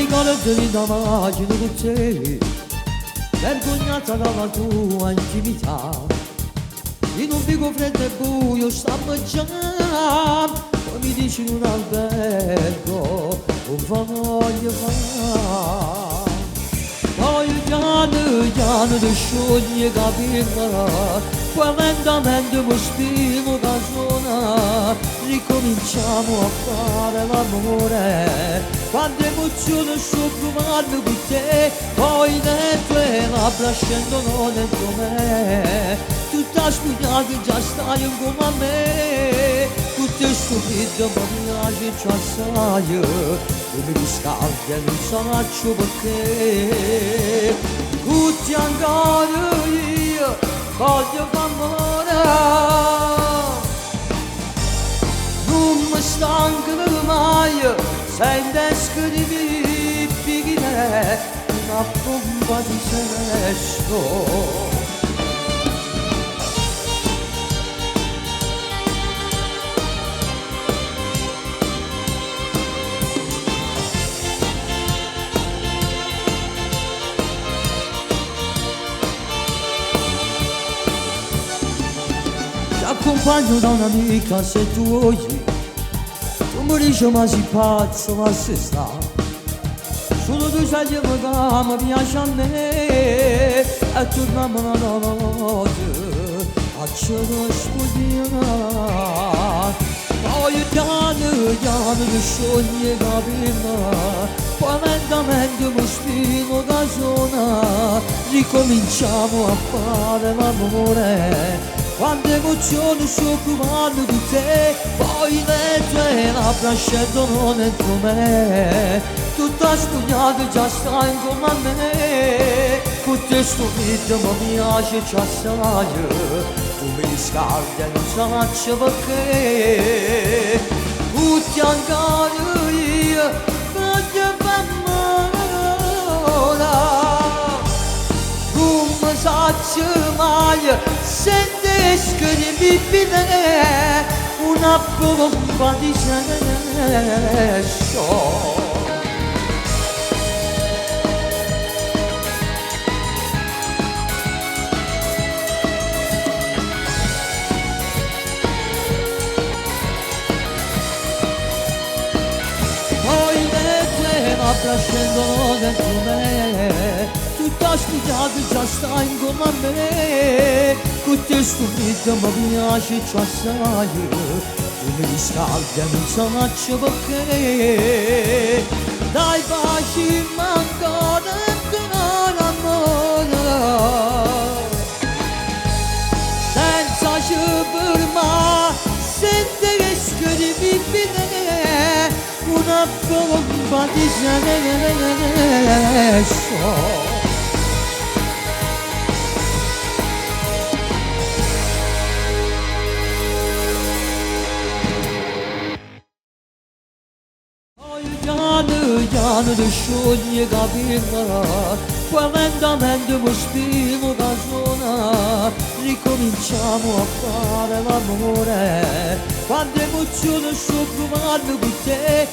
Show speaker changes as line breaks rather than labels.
ricordo di domani con te, vergognata dalla tua intimità. In un vico freddo e buio stiamo già, poi mi dici in un albergo, non voglio fare. Poi piano ti scioglie capirla, poi lentamente mi spimo da sola, ricominciamo a fare l'amore. Quante emozioni sto provando con te, poi le tue labbra scendono dentro me. Tutta spugnata già stai come a me, tutte stupide ma mi piace già sai, e mi riscalda e non so perché. Tutti ancora io voglio fare, non mi stanco mai, sente scrivere una bomba di sesto. Ti accompagno da un'amica se tu vuoi, tu mi dici ma sei pazzo, ma se sta, solo tu sai che mi piace a me, e torniamo una notte a cielo spogliare. Poi piano ti scioglie capirla, poi lentamente mi spino da sola, ricominciamo a fare l'amore. Quante emozioni sto provando con te, poi le tue labbra scendono dentro me. Tutta spugnata già stai come a me, con te stupito ma mi piace già sai, tu mi riscaldi e non so perché. Tutti ancora io voglio fare, come sacci mai, sente scrivibile una bomba di sesso. Scendono dentro me, tutta studiata già stai come a me, con te stupito ma mi piace già sai, tu mi riscaldi e non so perché. Dai baci ma ancora amore, senza fermare, senti che scrivibile una bomba di sesso. Poi piano ti scioglie capirla, poi lentamente mi spino da sola, ricominciamo a fare l'amore. Quante emozioni sto provando con te,